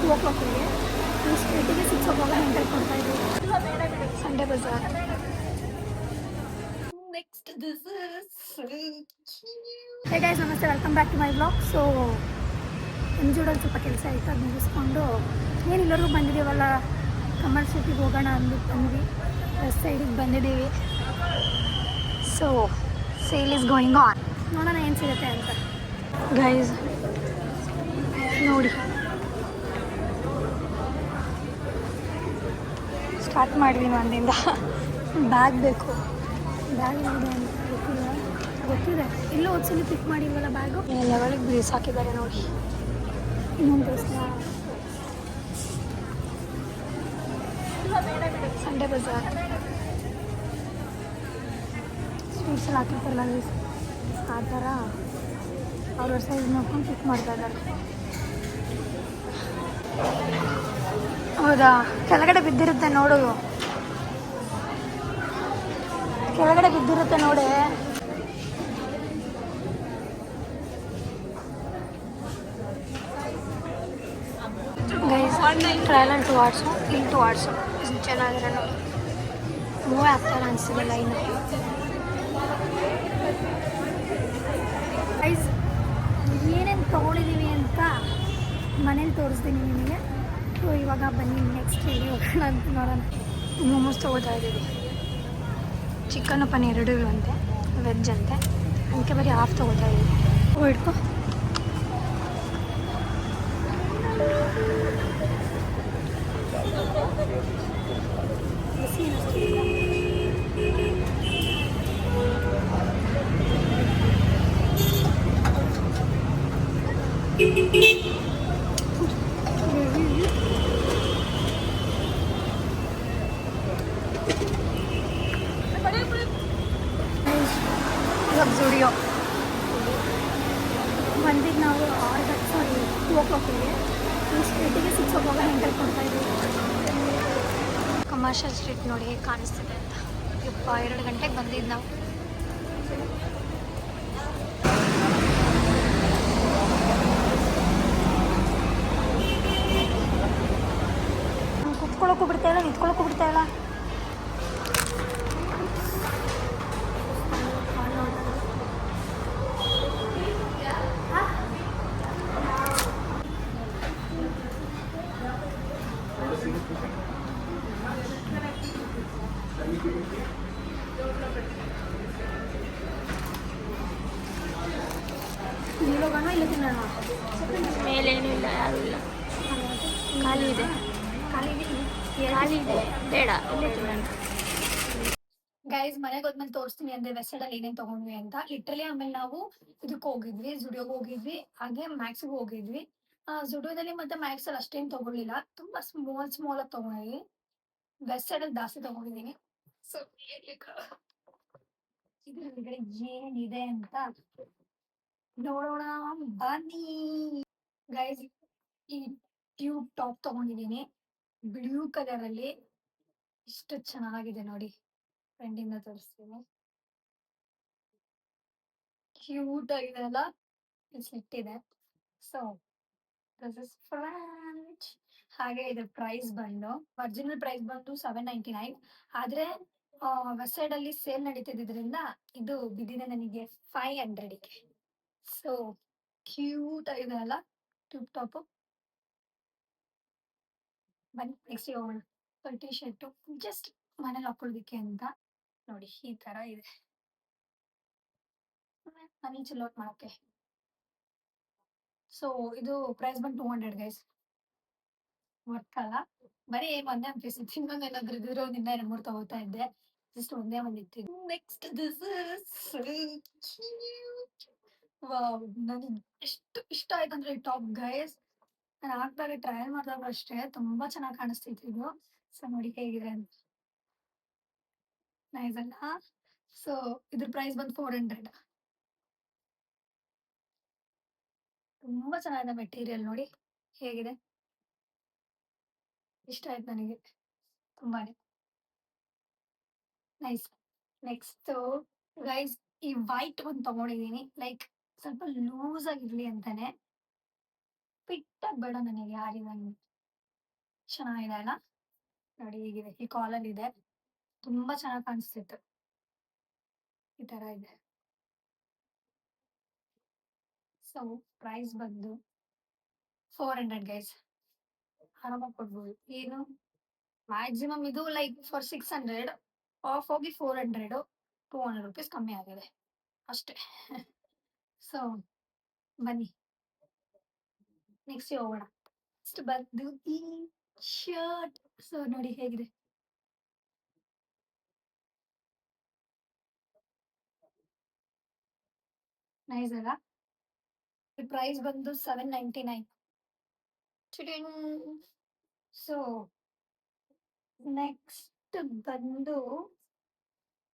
2 o'clock ಈ ಸ್ಟ್ರೀಟಿಗೆ 6 o'clock enter ಕೊಡ್ತಾ ಇದ್ದೀವಿ ಸಂಡೇ ಬಜಾರ್. Next this is hey guys, ನಮಸ್ತೆ, welcome back to my blog. So ಎಂಜೂಡಲ್ಲಿ ಸ್ವಲ್ಪ ಕೆಲಸ ಆಯಿತು, ಅದು ಮುಗಿಸ್ಕೊಂಡು ಏನೆಲ್ಲರೂ ಬಂದಿದ್ದೀವಲ್ಲ ಕಮಲ್ ಸಿಟಿಗೆ ಹೋಗೋಣ ಅಂದ್ಬಿಟ್ಟು ಬಂದ್ವಿ. ವೆಸ್ಟ್ ಸೈಡಿಗೆ ಬಂದಿದ್ದೀವಿ. So sale is going on, ನೋಡೋಣ ಏನು ಸಿಗುತ್ತೆ ಅಂತ. ಗೈಸ್ ನೋಡಿ, ಸ್ಟಾರ್ಟ್ ಮಾಡಿದ್ವಿ ಒಂದಿಂದ. ಬ್ಯಾಗ್ ಬೇಕು, ಬ್ಯಾಗ್ ನೋಡಿ ಅಂತ ಗೊತ್ತಿದೆ. ಇಲ್ಲೂ ಒಂದ್ಸಲಿ ಪಿಕ್ ಮಾಡಿಲ್ವಲ್ಲ ಬ್ಯಾಗು, ಲೆವೆಲಿಗೆ ಬ್ರೀಸ್ ಹಾಕಿದ್ದಾರೆ ನೋಡಿ. ಇನ್ನೊಂದು ಸಂಡೇ ಬಜಾರ್ ಸ್ವೀಟ್ಸ್ ಎಲ್ಲ ಹಾಕಿರ್ತಾರಲ್ಲ ಆ ಥರ ಅವ್ರವ್ರ ಸೈಜ್ ನೋಡ್ಕೊಂಡು ಪಿಕ್ ಮಾಡ್ತಾ ಇದ್ದಾರೆ. ಹೌದಾ, ಕೆಳಗಡೆ ಬಿದ್ದಿರುತ್ತೆ ನೋಡು, ಕೆಳಗಡೆ ಬಿದ್ದಿರುತ್ತೆ ನೋಡಿ. ಗೈಸ್ ಟ್ರಯಲ್ ಅಂಡ್ ಟುವಾರ್ಡ್ಸು ಇಲ್ಲಿ ಟುವಾರ್ಡ್ಸು ಚೆನ್ನಾಗಿರೋ ನೋಡಿ. ಮೂವೇ ಆಗ್ತಾರೆ ಅನಿಸ್ತಿದೆ ಲೈನ್. ಗೈಸ್ ಏನೇನು ತೊಗೊಂಡಿದ್ದೀವಿ ಅಂತ ಮನೇಲಿ ತೋರಿಸ್ತೀನಿ ನಿಮಗೆ. ಸೊ ಇವಾಗ ಬನ್ನಿ ನೆಕ್ಸ್ಟ್ ಹೇಳಿ ಹೋಗೋಣ ಅಂತ ನೋಡೋಣ. ಮೋಮೋಸ್ ತೊಗೋತಾ ಇದ್ದೀವಿ. ಚಿಕನ್ ಪನ್ನೀರ್ ಎರಡೂ ಅಂತೆ, ವೆಜ್ ಅಂತೆ, ಅದಕ್ಕೆ ಬರೀ ಹಾಫ್ ತೊಗೋತಾ ಇದ್ದೀವಿ. ಇಟ್ಕೊ. ಜುಡಿಯೋ ಬಂದಿದ್ದು ನಾವು 2 o'clock ಈ ಸ್ಟ್ರೀಟಿಗೆ 6 o'clock ಎಂಟರ್ ಕೊಡ್ತಾ ಇದ್ದೀವಿ. ಕಮರ್ಷಿಯಲ್ ಸ್ಟ್ರೀಟ್ ನೋಡಿ ಹೇಗೆ ಕಾಣಿಸ್ತಿದೆ ಅಂತ. 2 ಗಂಟೆಗೆ ಬಂದಿದ್ದು ನಾವು. ಕುತ್ಕೊಳ್ಳೋಕ್ಕೂ ಬಿಡ್ತಾ ಇಲ್ಲ, ನಿಂತ್ಕೊಳ್ಳೋಕ್ಕೂ ಬಿಡ್ತಾ ಇಲ್ಲ. ಇಲ್ಲೋಗೋಣ, ಇಲ್ಲ ತಿನ್ನೋಣ. ಮೇಲೇನೂ ಇಲ್ಲ, ಯಾರೂ ಇಲ್ಲ, ಖಾಲಿ ಇದೆ, ಖಾಲಿ ಇದೆ, ಬೇಡ ಇಲ್ಲೇ ತಿನ್ನೋಣ. ಗೈಸ್ ಮನೆಗೆ ಹೋದ್ಮೇಲೆ ತೋರಿಸ್ತೀನಿ ಅಂದರೆ ವೆಸ್ಟ್ ಸೈಡಲ್ಲಿ ಏನೇನು ತೊಗೊಂಡ್ವಿ ಅಂತ. ಲಿಟ್ರಲಿ ಆಮೇಲೆ ನಾವು ಇದಕ್ಕೆ ಹೋಗಿದ್ವಿ, ಜುಡಿಯೋಗೆ ಹೋಗಿದ್ವಿ, ಹಾಗೆ ಮ್ಯಾಕ್ಸಿಗೆ ಹೋಗಿದ್ವಿ. ಜುಡಿಯೋದಲ್ಲಿ ಮತ್ತು ಮ್ಯಾಕ್ಸಲ್ಲಿ ಅಷ್ಟೇನು ತೊಗೊಳ್ಳಿಲ್ಲ, ತುಂಬ ಸ್ಮಾಲಾಗಿ ತೊಗೊಂಡಿದ್ವಿ. ವೆಸ್ಟ್ ಸೈಡಲ್ಲಿ ಜಾಸ್ತಿ ತೊಗೊಂಡಿದ್ದೀನಿ. ಸೊ ಇದ್ರೊಳಗಡೆ ಏನಿದೆ ಅಂತ ನೋಡೋಣ ಬನ್ನಿ. ಗೈಸ್ ಈ ಟ್ಯೂಬ್ ಟಾಪ್ ತೊಗೊಂಡಿದ್ದೀನಿ ಬ್ಲೂ ಕಲರಲ್ಲಿ, ಇಷ್ಟು ಚೆನ್ನಾಗಿದೆ ನೋಡಿ. ಫ್ರೆಂಡಿಂದ ತೋರಿಸ್ತೀನಿ, ಕ್ಯೂಟ್ ಆಗಿದೆ ಅಲ್ಲ, ಇಟ್ಟಿದೆ. So this is French. ಹಾಗೆ ಇದು ಪ್ರೈಸ್ ಬಂದು ಒರಿಜಿನಲ್ ಪ್ರೈಸ್ ಬಂದು 799. ಆದ್ರೆ ವೆಸ್ಟ್ ಸೈಡ್ ಅಲ್ಲಿ ಸೇಲ್ ನಡೀತಿದ್ರಿಂದ ಇದು ಬಿದ್ದಿದೆ ನನಗೆ 500ಗೆ. ಸೊ ಕ್ಯೂಟ್ ಆಗಿದೆ ಅಲ್ಲ ಟ್ಯೂಬ್ ಟಾಪ್. ಬನ್ನಿ ನೆಕ್ಸ್ಟ್ ಹೋಗೋಣ. ಟಿ ಶರ್ಟು ಜಸ್ಟ್ ಮನೇಲಿ ಹಾಕೊಳ್ಳೋದಿಕ್ಕೆ ಅಂತ ನೋಡಿ, ಈ ತರ ಇದೆ. ಮನೇಲಿ ಚಿಲ್ಲೌಟ್ ಮಾಡೋಕ್ಕೆ. ಸೊ ಇದು ಪ್ರೈಸ್ ಬಂದು 200 ಗೈಸ್. ಗೊತ್ತಲ್ಲ, ಬರೀ ಒಂದೇ ಒಂದು ಪೀಸ್ ಇತ್ತು, ಇನ್ನೊಂದೇನಾದ್ರೂ ಇದ್ರೆ ಒಂದಿನ 2-3 ತಗೋತಾ ಇದ್ದೆ. ಜಸ್ಟ್ ಒಂದೇ ಒಂದು ಇತ್ತು. ನೆಕ್ಸ್ಟ್ ದಿಸ್ ಇಸ್ ವಾವ್, ನನಗೆ ಎಷ್ಟು ಇಷ್ಟ ಆಯ್ತು ಅಂದ್ರೆ ಈ ಟಾಪ್ ಗೈಸ್. ನಾನು ಹಾಕ್ದಾಗ ಟ್ರಯಲ್ ಮಾಡಿದಾಗ ಅಷ್ಟೇ ತುಂಬಾ ಚೆನ್ನಾಗಿ ಕಾಣಿಸ್ತಿತ್ತು ಇದು. ಸೊ ನೋಡಿ ಹೇಗಿದೆ ಅಂತ, ನೈಸ್ ಅಲ್ಲ. ಸೊ ಇದ್ರ ಪ್ರೈಸ್ ಬಂದು 400. ತುಂಬಾ ಚೆನ್ನಾಗಿದೆ ಮೆಟೀರಿಯಲ್, ನೋಡಿ ಹೇಗಿದೆ, ಇಷ್ಟ ಆಯ್ತು ನನಗೆ ತುಂಬಾನೇ. ನೈಸ್. ನೆಕ್ಸ್ಟ್ ಗೈಸ್ ಈ ವೈಟ್ ಒಂದು ತಗೊಂಡಿದ್ದೀನಿ, ಲೈಕ್ ಸ್ವಲ್ಪ ಲೂಸ್ ಆಗಿರ್ಲಿ ಅಂತಾನೆ. ಫಿಟ್ ಆಗಿ ಬೇಡ ನನಗೆ ಯಾರಿದಂಗೆ. ಚೆನ್ನಾಗಿದೆ ಅಲ್ಲ? ನೋಡಿ ಹೀಗಿದೆ. ಈ ಕಾಲಲ್ಲಿ ಇದೆ. ತುಂಬಾ ಚೆನ್ನಾಗಿ ಕಾಣಿಸ್ತಿತ್ತು. ಈ ತರ ಇದೆ. ಸೊ ಪ್ರೈಸ್ ಬಂದು 400 ಗೈಸ್. ಆರಾಮಾಗಿ ಕೊಡ್ಬೋದು. ಏನು ಮ್ಯಾಕ್ಸಿಮಮ್ ಇದು ಲೈಕ್ ಫಾರ್ 600 ಆಫ್ ಹೋಗಿ 400 200 ರುಪೀಸ್ ಕಮ್ಮಿ ಆಗಿದೆ ಅಷ್ಟೇ. ಸೊ ಬನ್ನಿ ನೆಕ್ಸ್ಟ್ ಹೋಗೋಣ. ನೆಕ್ಸ್ಟ್ ಬಂದು ಈ ಶರ್ಟ್. ಸೊ ನೋಡಿ ಹೇಗಿದೆ, ನೈಸ್ ಅಲ್ಲ? ಪ್ರೈಸ್ ಬಂದು 799. ಸೊ ನೆಕ್ಸ್ಟ್ ಬಂದು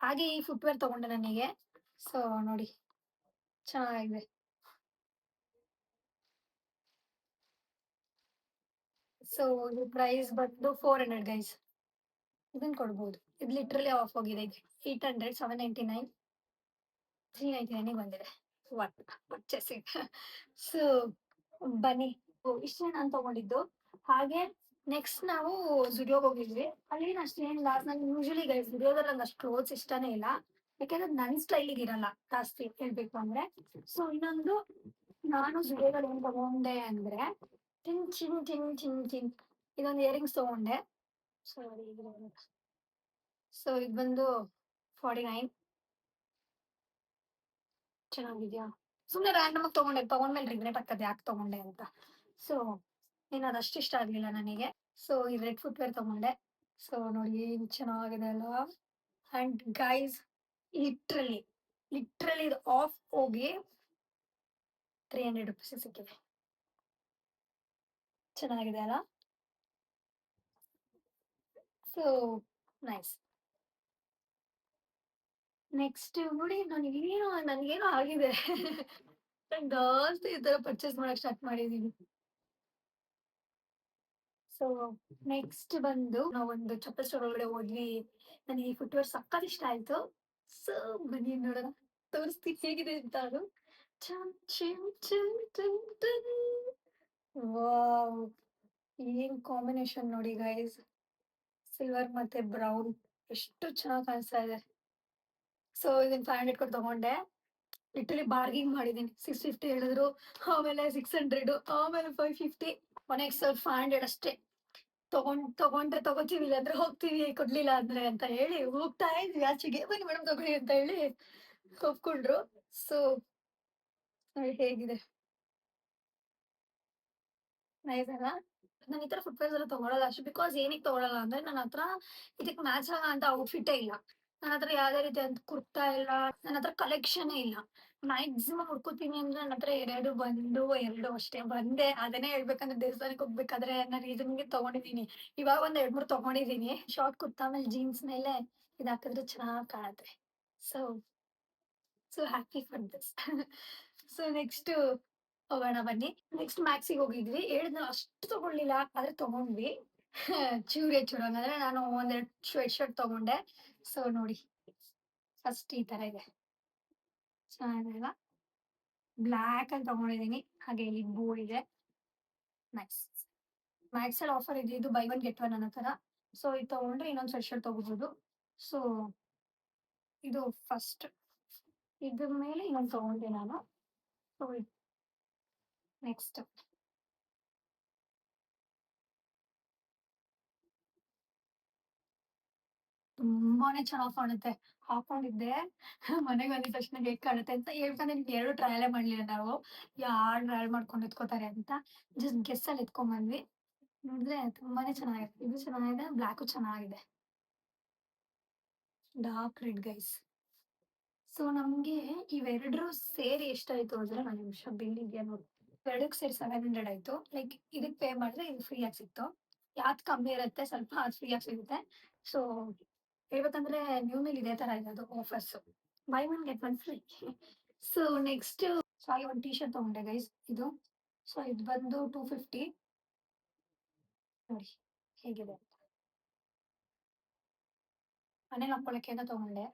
ಹಾಗೆ ಈ ಫುಟ್ವೇರ್ ತಗೊಂಡೆ ನನಗೆ. ಸೊ ನೋಡಿ ಚೆನ್ನಾಗಿದೆ. ಸೊ ಇದು ಪ್ರೈಸ್ ಬಂದು 400 ಗೈಸ್. ಇದನ್ನ ಕೊಡ್ಬೋದು. ಇದು ಲಿಟ್ರಲಿ ಆಫ್ ಹೋಗಿದೆ. 800 799 399 ಬಂದಿದೆ. What purchasing. ಸೊ ಬನ್ನಿ. ಇಷ್ಟೇ ನಾನು ತಗೊಂಡಿದ್ದು. ಹಾಗೆ ನೆಕ್ಸ್ಟ್ ನಾವು ಜುಡಿಯೋಗೆ ಹೋಗಿದ್ವಿ. ಅಲ್ಲಿ ಅಷ್ಟೇನ್ ಲಾಸ್. ನನ್ಗೆ ಯೂಶಲಿ ಗೈಸ್ ಜುಡಿಯೋದಲ್ಲಿ ನಂಗೆ ಅಷ್ಟು ಕ್ಲೋತ್ಸ್ ಇಷ್ಟನೇ ಇಲ್ಲ, ಯಾಕಂದ್ರೆ ನನ್ ಸ್ಟೈಲಿಗೆ ಇರಲ್ಲ ಜಾಸ್ತಿ ಹೇಳ್ಬೇಕು ಅಂದ್ರೆ. ಸೊ ಇನ್ನೊಂದು ನಾನು ಜುಡಿಯೋದಲ್ಲಿ ಏನ್ ತಗೊಂಡೆ ಅಂದ್ರೆ ಟಿನ್ ಚಿನ್ ಟಿನ್ ಚಿನ್ ಚಿನ್ ಇದೊಂದು ಇಯರಿಂಗ್ಸ್ ತಗೊಂಡೆ. ಸಾರಿ. ಸೊ ಇದು ಬಂದು 49. ಚೆನ್ನಾಗಿದ್ಯಾ? ಸುಮ್ನೆ ರ್ಯಾಂಡಮ್ ಆಗಿ ತಗೊಂಡ್ಮೇಲೆ ರಿಗ್ರೆಟ್ ಆಗ್ತದೆ ಯಾಕೆ ತಗೊಂಡೆ ಅಂತ. ಸೊ ಏನು ಅದಷ್ಟು ಇಷ್ಟ ಆಗ್ಲಿಲ್ಲ ನನಗೆ. ಸೊ ಈ ರೆಡ್ ಫುಟ್ವೇರ್ ತಗೊಂಡೆ. ಸೊ ನೋಡಿ ಏನ್ ಚೆನ್ನಾಗಿದೆ ಅಲ್ಲ. ಅಂಡ್ ಗೈಸ್ ಲಿಟ್ರಲಿ ಲಿಟ್ರಲಿ ಇದು ಆಫ್ ಹೋಗಿ 300 ರುಪೀಸ್ ಸಿಕ್ಕಿದೆ. ಚೆನ್ನಾಗಿದೆ ಅಲ್ಲ? So nice. ನೆಕ್ಸ್ಟ್ ನೋಡಿ ನನ್ಗೇನೋ ಆಗಿದೆ. ನಾನ್ ಜಾಸ್ತಿ ಈ ತರ ಪರ್ಚೇಸ್ ಮಾಡಕ್ ಸ್ಟಾರ್ಟ್ ಮಾಡಿದೀನಿ. ಸೊ ನೆಕ್ಸ್ಟ್ ಬಂದು ನಾವೊಂದು ಚಪ್ಪಲ್ ಸ್ಟೋರ್ ಒಳಗಡೆ ಹೋದ್ವಿ. ನನಗೆ ಈ ಫುಟ್ವೇರ್ ಸಕ್ಕತ್ ಇಷ್ಟ ಆಯ್ತು. ಸೊ ಬನ್ನಿ ನೋಡೋಣ, ತೋರಿಸ್ತೀನಿ ಹೇಗಿದೆ ಅಂತ. ಅದು ಚಮ್ ಚಿಮ್ ಚಿಮ್ ಚಿಮ್ ಚಿಮ್. ವಾವ್, ಏನ್ ಕಾಂಬಿನೇಷನ್ ನೋಡಿ ಗೈಸ್. ಸಿಲ್ವರ್ ಮತ್ತೆ ಬ್ರೌನ್ ಎಷ್ಟು ಚೆನ್ನಾಗಿ ಕಾಣಿಸ್ತಾ ಇದೆ. ಸೊ ಇದನ್ನ 500 ಕೊಟ್ಟು ತಗೊಂಡೆ. ಲಿಟ್ರಲಿ ಬಾರ್ಗಿಂಗ್ ಮಾಡಿದೀನಿ. 650 ಹೇಳಿದ್ರು, ಆಮೇಲೆ 600, ಆಮೇಲೆ 550, ಕೊನೆಗೆ ಸರ್ 500 ಅಷ್ಟೇ. ತಗೊಂಡ್ರೆ ತಗೋತೀವಿ, ಇಲ್ಲಾಂದ್ರೆ ಹೋಗ್ತೀವಿ, ಕೊಡ್ಲಿಲ್ಲ ಅಂದ್ರೆ ಅಂತ ಹೇಳಿ ಹೋಗ್ತಾ ಇದ್ವಿ ಆಚೆಗೆ. ಬನ್ನಿ ಮೇಡಮ್ ತಗೊಳ್ಳಿ ಅಂತ ಹೇಳಿ ಒಪ್ಕೊಂಡ್ರು. ಸೊ ಹೇಗಿದೆ, ನೈಸ್ ಅಲ್ಲ? ನಾನು ಈ ತರ ಫುಟ್ವೇರ್ಸ್ ಎಲ್ಲ ತಗೊಳಲ್ಲ ಅಷ್ಟು. ಬಿಕಾಸ್ ಏನಕ್ಕೆ ತಗೊಳಲ್ಲ ಅಂದ್ರೆ ನನ್ನ ಹತ್ರ ಇದಕ್ಕೆ ಮ್ಯಾಚ್ ಆಗೋ ಅಂತ ಔಟ್ಫಿಟ್ಟೇ ಇಲ್ಲ. ನನ್ನ ಹತ್ರ ಯಾವ್ದೇ ರೀತಿ ಅಂತ ಕುರ್ತಾ ಇಲ್ಲ, ನನ್ನ ಹತ್ರ ಕಲೆಕ್ಷನ್ ಇಲ್ಲ. ಮ್ಯಾಕ್ಸಿಮಮ್ ಹುಡ್ಕೋತೀನಿ ಅಂದ್ರೆ ನನ್ನ ಹತ್ರ ಎರಡು ಅಷ್ಟೇ. ಅದನ್ನೇ ಹೇಳ್ಬೇಕಂದ್ರೆ ದೇವಸ್ಥಾನಕ್ಕೆ ಹೋಗ್ಬೇಕಾದ್ರೆ ನಾನು ರೀಸನ್ಗೆ ತಗೊಂಡಿದ್ದೀನಿ. ಇವಾಗ ಒಂದ್ 2-3 ತಗೊಂಡಿದ್ದೀನಿ. ಶಾರ್ಟ್ ಕುರ್ತಾ ಮೇಲೆ ಜೀನ್ಸ್ ಮೇಲೆ ಇದು ಹಾಕಿದ್ರೆ ಚೆನ್ನಾಗಿ ಕಾಣುತ್ತೆ. So so happy for this. So next ಹೋಗೋಣ ಬನ್ನಿ. ನೆಕ್ಸ್ಟ್ ಮ್ಯಾಕ್ಸಿಗೆ ಹೋಗಿದ್ವಿ. ಹೇಳಿದ್ನಲ್ಲ ಅಷ್ಟು ತಗೊಳ್ಳಿಲ್ಲ, ಆದ್ರೆ ತಗೊಂಡ್ವಿ. ಚೂರು ಹಂಗಂದ್ರೆ ನಾನು ಒಂದೆರಡು ಸ್ವೆಟ್ ಶರ್ಟ್ ತಗೊಂಡೆ. ಸೊ ನೋಡಿ ಫಸ್ಟ್ ಈ ತರ ಇದೆ, ಚೆನ್ನಾಗಿಲ್ಲ? ಬ್ಲ್ಯಾಕ್ ಅಲ್ಲಿ ತಗೊಂಡಿದೀನಿ. ಹಾಗೆ ಇಲ್ಲಿ ಬ್ಲೂ ಇದೆ. ನೈಸ್. ಮ್ಯಾಕ್ಸ್ ಅಲ್ಲಿ ಆಫರ್ ಇದೆ, ಇದು ಬೈ ಒನ್ ಗೆಟ್ ಒನ್ ಅನ್ನೋ ತರ. ಸೊ ಇದು ತಗೊಂಡ್ರೆ ಇನ್ನೊಂದು ಸ್ವೆಟ್ ಶರ್ಟ್ ತಗೋಬಹುದು. ಸೊ ಇದು ಫಸ್ಟ್. ಇದ್ರ ಮೇಲೆ ಇನ್ನೊಂದು ತಗೊಂಡೆ ನಾನು. ಸೊ ನೆಕ್ಸ್ಟ್ ತುಂಬಾನೇ ಚೆನ್ನಾಗ್ ಕಾಣುತ್ತೆ. ಹಾಕೊಂಡಿದ್ದೆ, ಮನೆಗೆ ಬಂದಿದ ತಕ್ಷಣ ಹೇಗ್ ಕಾಣುತ್ತೆ ಅಂತ ಹೇಳ್ಕೊಂಡೆ. ನಿಮ್ಗೆ ಎರಡು ಟ್ರಯಲೇ ಮಾಡ್ಲಿಲ್ಲ ನಾವು, ಯಾರು ಟ್ರಯಲ್ ಮಾಡ್ಕೊಂಡು ಎತ್ಕೋತಾರೆ ಅಂತ. ಜಸ್ಟ್ ಗೆಸ್ ಅಲ್ಲಿ ಎತ್ಕೊಂಡ್ ಬಂದ್ವಿ. ನೋಡಿದ್ರೆ ತುಂಬಾನೇ ಚೆನ್ನಾಗಿದೆ. ಇದು ಚೆನ್ನಾಗಿದೆ, ಬ್ಲ್ಯಾಕು ಚೆನ್ನಾಗಿದೆ. Dark red guys. ಸೊ ನಮ್ಗೆ ಇವೆರಡರು ಸೇರಿ ಎಷ್ಟಾಯ್ತು ಅಂದ್ರೆ, ಒಂದು ನಿಮಿಷ ಬಿಲ್ ಇದೆಯಾ ನೋಡಿ. ಎರಡಕ್ಕೆ ಸೇರಿ 700 ಆಯ್ತು. ಲೈಕ್ ಇದಕ್ ಪೇ ಮಾಡಿದ್ರೆ ಇದು ಫ್ರೀ ಆಗಿ ಸಿಕ್ತು. ಯಾವ್ದು ಕಮ್ಮಿ ಇರುತ್ತೆ ಸ್ವಲ್ಪ ಅದು ಫ್ರೀ ಆಗಿ ಸಿಗುತ್ತೆ. ಸೊ ಹೇಳ್ಬೇಕಂದ್ರೆ ನ್ಯೂ ಮೇಲ್ ಇದೇ ತರ ಇದೆ ಅದು offers, buy one get one free. So next ಸಾರಿ ಒಂದು ಟಿ ಶರ್ಟ್ ತಗೊಂಡೆ ಗೈಸ್ ಇದು. ಸೊ ಇದು ಬಂದು 250. ನೋಡಿ ಹೇಗಿದೆ ಅಂತ. ಮನೇಲಿ ಹಾಕೊಳಕ್ಕೆ ಅಂತ ತಗೊಂಡೆ.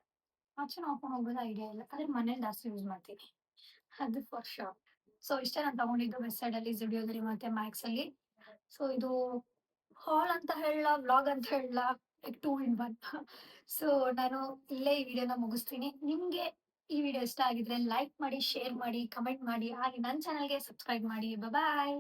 ಆಚೆ ಹಾಕೊಂಡು ಹೋಗೋದು ಐಡಿಯಾ ಇಲ್ಲ, ಆದ್ರೆ ಮನೇಲಿ ಜಾಸ್ತಿ ಯೂಸ್ ಮಾಡ್ತೀನಿ, ಅದು ಫಾರ್ ಶೋರ್. ಸೊ ಇಷ್ಟೇ ನಾನು ತಗೊಂಡಿದ್ದು ವೆಬ್ ಸೈಡ್ ಅಲ್ಲಿ, ಜುಡಿಯೋದಲ್ಲಿ ಮತ್ತೆ ಮ್ಯಾಕ್ಸ್ ಅಲ್ಲಿ. ಸೊ ಇದು ಹಾಲ್ ಅಂತ ಹೇಳ, ವ್ಲಾಗ್ ಅಂತ ಹೇಳ, 2 in 1. ಸೊ ನಾನು ಇಲ್ಲೇ ಈ ವಿಡಿಯೋನ ಮುಗಿಸ್ತೀನಿ. ನಿಮ್ಗೆ ಈ ವಿಡಿಯೋ ಇಷ್ಟ ಆಗಿದ್ರೆ ಲೈಕ್ ಮಾಡಿ, ಶೇರ್ ಮಾಡಿ, ಕಮೆಂಟ್ ಮಾಡಿ, ಹಾಗೆ ನನ್ನ ಚಾನಲ್ಗೆ ಸಬ್ಸ್ಕ್ರೈಬ್ ಮಾಡಿ. ಬಾಯ್.